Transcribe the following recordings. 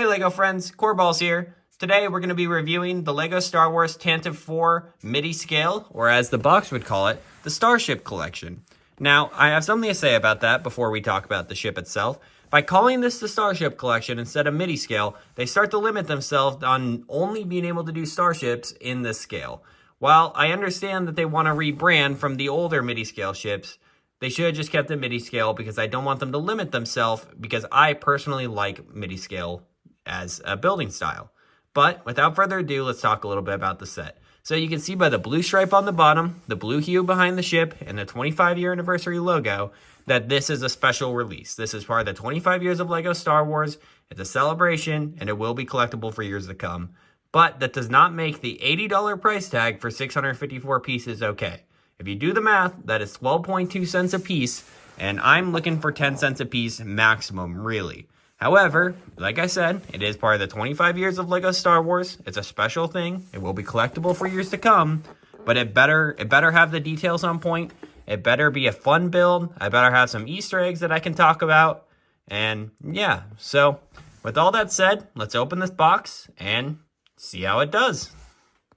Hey LEGO friends, Coreballs here. Today we're going to be reviewing the LEGO Star Wars Tantive 4 MIDI scale, or as the box would call it, the Starship Collection. Now, I have something to say about that before we talk about the ship itself. By calling this the Starship Collection instead of MIDI scale, they start to limit themselves on only being able to do starships in this scale. While I understand that they want to rebrand from the older MIDI scale ships, they should have just kept the MIDI scale because I don't want them to limit themselves because I personally like MIDI scale as a building style. But without further ado, let's talk a little bit about the set. So you can see by the blue stripe on the bottom, the blue hue behind the ship, and the 25-year anniversary logo that this is a special release. This is part of the 25 years of LEGO Star Wars. It's a celebration, and it will be collectible for years to come. But that does not make the $80 price tag for 654 pieces okay. If you do the math, that is 12.2 cents a piece, and I'm looking for 10 cents a piece maximum, really. However, like I said, it is part of the 25 years of LEGO Star Wars. It's a special thing. It will be collectible for years to come, but it better have the details on point. It better be a fun build. I better have some Easter eggs that I can talk about. And yeah, so with all that said, let's open this box and see how it does.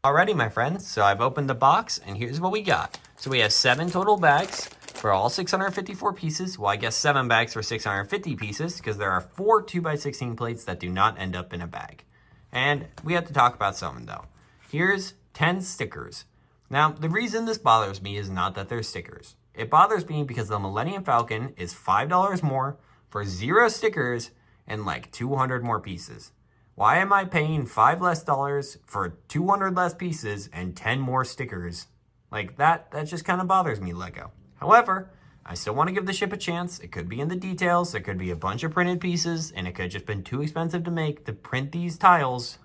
Alrighty, my friends, so I've opened the box and here's what we got. So we have 7 total bags for all 654 pieces. Well, I guess 7 bags for 650 pieces because there are 4 2x16 plates that do not end up in a bag. And we have to talk about some though. Here's 10 stickers. Now, the reason this bothers me is not that they're stickers. It bothers me because the Millennium Falcon is $5 more for 0 stickers and like 200 more pieces. Why am I paying $5 less for 200 less pieces and 10 more stickers? Like that just kind of bothers me, LEGO. However, I still want to give the ship a chance. It could be in the details, it could be a bunch of printed pieces, and it could have just been too expensive to make to print these tiles.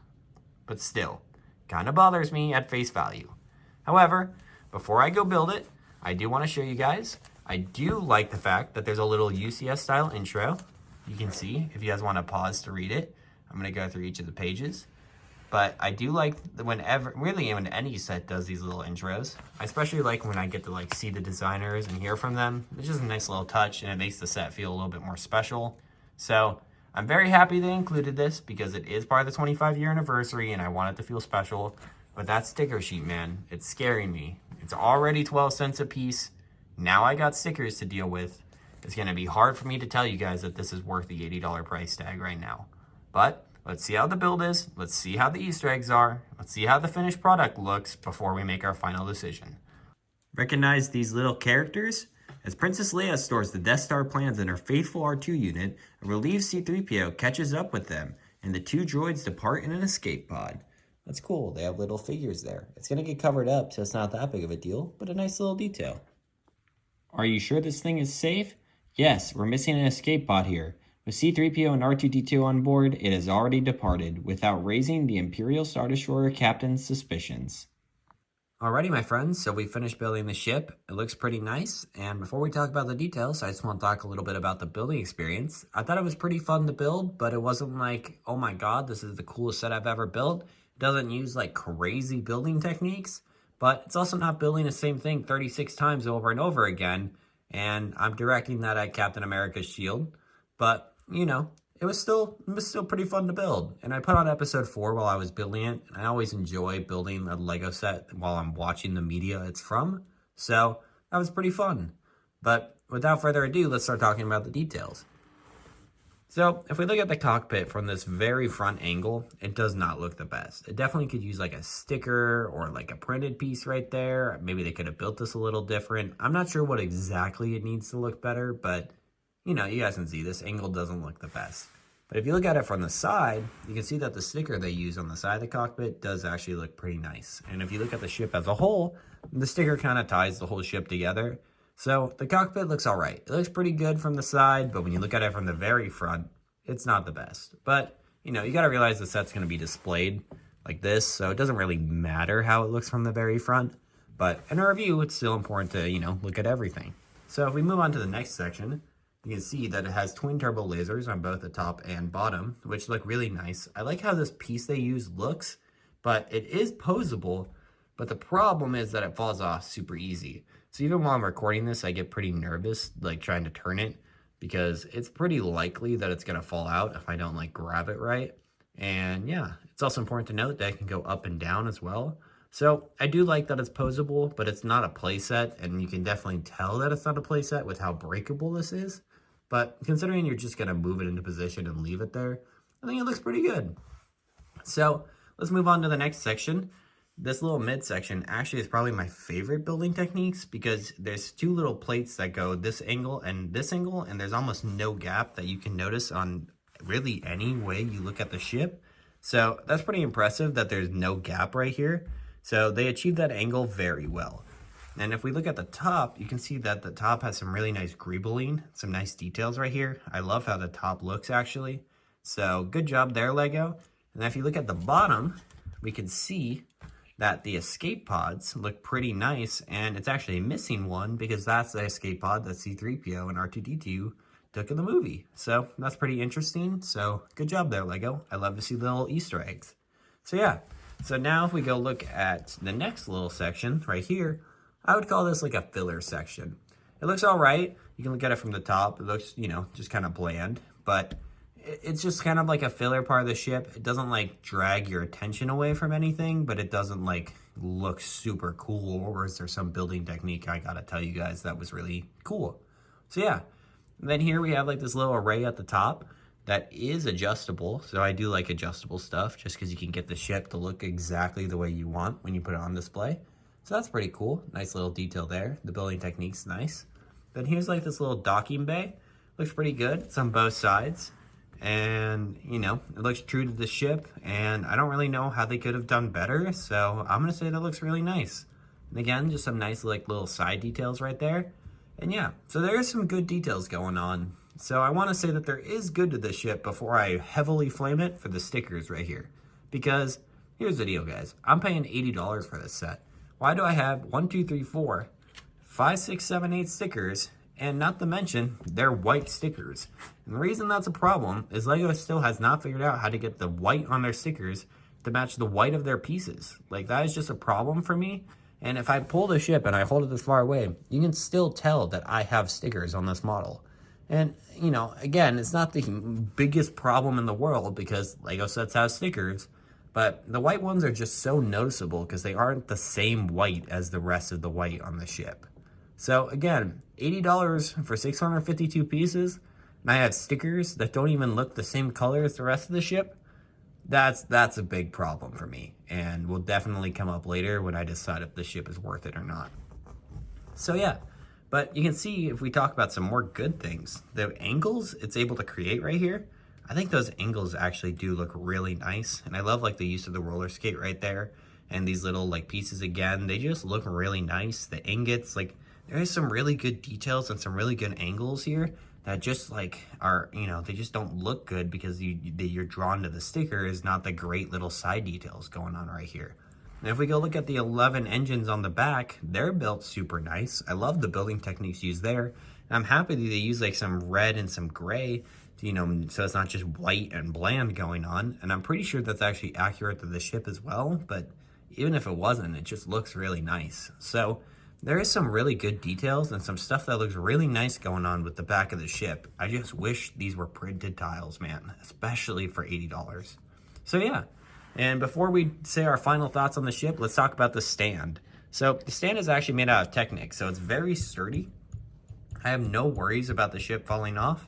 But still, kind of bothers me at face value. However, before I go build it, I do want to show you guys. I do like the fact that there's a little UCS style intro. You can see if you guys want to pause to read it. I'm going to go through each of the pages. But I do like when any set does these little intros. I especially like when I get to like see the designers and hear from them. It's just a nice little touch and it makes the set feel a little bit more special. So I'm very happy they included this because it is part of the 25-year anniversary and I want it to feel special. But that sticker sheet, man, it's scaring me. It's already 12 cents a piece. Now I got stickers to deal with. It's going to be hard for me to tell you guys that this is worth the $80 price tag right now. But let's see how the build is. Let's see how the Easter eggs are. Let's see how the finished product looks before we make our final decision. Recognize these little characters? As Princess Leia stores the Death Star plans in her faithful R2 unit, a relieved C-3PO catches up with them, and the 2 droids depart in an escape pod. That's cool. They have little figures there. It's going to get covered up, so it's not that big of a deal, but a nice little detail. Are you sure this thing is safe? Yes, we're missing an escape pod here. With C-3PO and R2-D2 on board, it has already departed, without raising the Imperial Star Destroyer captain's suspicions. Alrighty, my friends, so we finished building the ship. It looks pretty nice, and before we talk about the details, I just want to talk a little bit about the building experience. I thought it was pretty fun to build, but it wasn't like, oh my god, this is the coolest set I've ever built. It doesn't use like crazy building techniques, but it's also not building the same thing 36 times over and over again, and I'm directing that at Captain America's shield, but you know, it was still pretty fun to build. And I put on episode 4 while I was building it. And I always enjoy building a LEGO set while I'm watching the media it's from. So that was pretty fun. But without further ado, let's start talking about the details. So if we look at the cockpit from this very front angle, it does not look the best. It definitely could use like a sticker or like a printed piece right there. Maybe they could have built this a little different. I'm not sure what exactly it needs to look better, but you know, you guys can see this angle doesn't look the best. But if you look at it from the side, you can see that the sticker they use on the side of the cockpit does actually look pretty nice. And if you look at the ship as a whole, the sticker kind of ties the whole ship together. So the cockpit looks all right. It looks pretty good from the side, but when you look at it from the very front, it's not the best. But, you know, you got to realize the set's going to be displayed like this, so it doesn't really matter how it looks from the very front. But in a review, it's still important to, you know, look at everything. So if we move on to the next section, you can see that it has twin turbo lasers on both the top and bottom, which look really nice. I like how this piece they use looks, but it is posable, but the problem is that it falls off super easy. So even while I'm recording this, I get pretty nervous, like trying to turn it, because it's pretty likely that it's gonna fall out if I don't like grab it right. And yeah, it's also important to note that it can go up and down as well. So I do like that it's posable, but it's not a playset, and you can definitely tell that it's not a playset with how breakable this is. But considering you're just gonna move it into position and leave it there, I think it looks pretty good. So let's move on to the next section. This little midsection actually is probably my favorite building techniques because there's two little plates that go this angle, and there's almost no gap that you can notice on really any way you look at the ship. So that's pretty impressive that there's no gap right here. So they achieved that angle very well. And if we look at the top, you can see that the top has some really nice griebling, some nice details right here. I love how the top looks actually. So good job there, Lego. And if you look at the bottom, we can see that the escape pods look pretty nice, and it's actually missing one because that's the escape pod that C-3PO and R2-D2 took in the movie. So that's pretty interesting. So good job there, Lego. I love to see little Easter eggs. So yeah, so now if we go look at the next little section right here, I would call this like a filler section. It looks all right. You can look at it from the top. It looks, you know, just kind of bland, but it's just kind of like a filler part of the ship. It doesn't like drag your attention away from anything, but it doesn't like look super cool, or is there some building technique I gotta tell you guys that was really cool. So yeah, and then here we have like this little array at the top that is adjustable. So I do like adjustable stuff just because you can get the ship to look exactly the way you want when you put it on display. So that's pretty cool. Nice little detail there. The building technique's nice. Then here's like this little docking bay. Looks pretty good. It's on both sides. And, you know, it looks true to the ship. And I don't really know how they could have done better. So I'm going to say that looks really nice. And again, just some nice like little side details right there. And yeah, so there's some good details going on. So I want to say that there is good to this ship before I heavily flame it for the stickers right here. Because here's the deal, guys. I'm paying $80 for this set. Why do I have 1, 2, 3, 4, 5, 6, 7, 8 stickers? And not to mention, they're white stickers. And the reason that's a problem is LEGO still has not figured out how to get the white on their stickers to match the white of their pieces. Like, that is just a problem for me. And if I pull the ship and I hold it this far away, you can still tell that I have stickers on this model. And, you know, again, it's not the biggest problem in the world because LEGO sets have stickers. But the white ones are just so noticeable because they aren't the same white as the rest of the white on the ship. So again, $80 for 652 pieces, and I have stickers that don't even look the same color as the rest of the ship. That's a big problem for me, and will definitely come up later when I decide if the ship is worth it or not. So yeah, but you can see if we talk about some more good things, the angles it's able to create right here, I think those angles actually do look really nice. And I love like the use of the roller skate right there. And these little like pieces again, they just look really nice. The ingots, like there is some really good details and some really good angles here that just like are, you know, they just don't look good because you're drawn to the stickers, not the great little side details going on right here. And if we go look at the 11 engines on the back, they're built super nice. I love the building techniques used there. And I'm happy that they use like some red and some gray, you know, so it's not just white and bland going on. And I'm pretty sure that's actually accurate to the ship as well. But even if it wasn't, it just looks really nice. So there is some really good details and some stuff that looks really nice going on with the back of the ship. I just wish these were printed tiles, man, especially for $80. So yeah, and before we say our final thoughts on the ship, let's talk about the stand. So the stand is actually made out of Technic, so it's very sturdy. I have no worries about the ship falling off.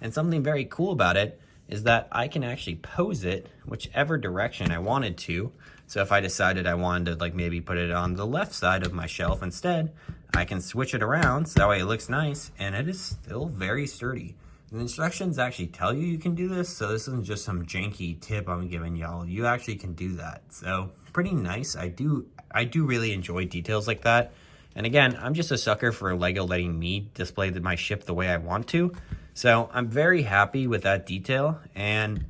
And something very cool about it is that I can actually pose it whichever direction I wanted to. So if I decided I wanted to like maybe put it on the left side of my shelf instead, I can switch it around so that way it looks nice and it is still very sturdy. And the instructions actually tell you can do this, so this isn't just some janky tip I'm giving y'all. You actually can do that. So pretty nice. I do really enjoy details like that. And again, I'm just a sucker for LEGO letting me display my ship the way I want to. So I'm very happy with that detail, and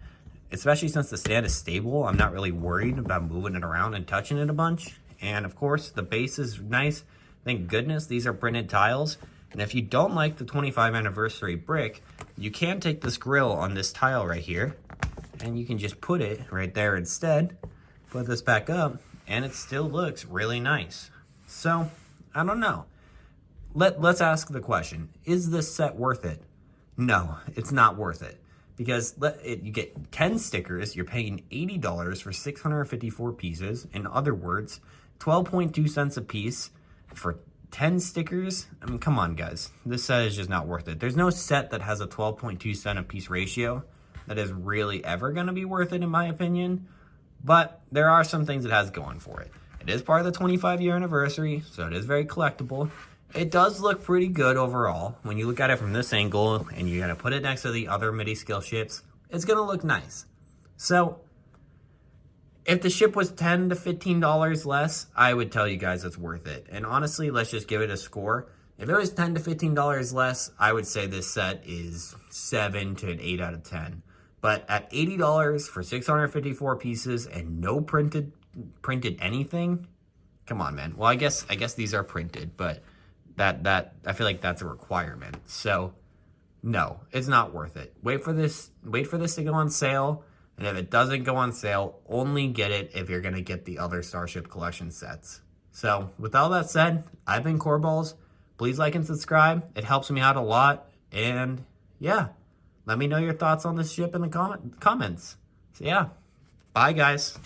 especially since the stand is stable, I'm not really worried about moving it around and touching it a bunch. And of course, the base is nice. Thank goodness these are printed tiles. And if you don't like the 25th anniversary brick, you can take this grill on this tile right here, and you can just put it right there instead. Put this back up, and it still looks really nice. So, I don't know. Let's ask the question, is this set worth it? No, it's not worth it. because you get 10 stickers, you're paying $80 for 654 pieces. In other words, 12.2 cents a piece for 10 stickers. I mean, come on, guys. This set is just not worth it. There's no set that has a 12.2 cent a piece ratio that is really ever going to be worth it, in my opinion. But there are some things it has going for it. It is part of the 25-year anniversary, so it is very collectible. It does look pretty good overall. When you look at it from this angle and you're going to put it next to the other MIDI scale ships, it's going to look nice. So if the ship was $10 to $15 less, I would tell you guys it's worth it. And honestly, let's just give it a score. If it was $10 to $15 less, I would say this set is 7 to an 8 out of 10. But at $80 for 654 pieces and no printed anything, come on, man. Well, I guess these are printed, but that I feel like that's a requirement. So no, it's not worth it. Wait for this to go on sale. And if it doesn't go on sale, only get it if you're going to get the other Starship Collection sets. So with all that said, I've been Coreballs. Please like and subscribe. It helps me out a lot. And yeah, let me know your thoughts on this ship in the comments. So yeah, bye guys.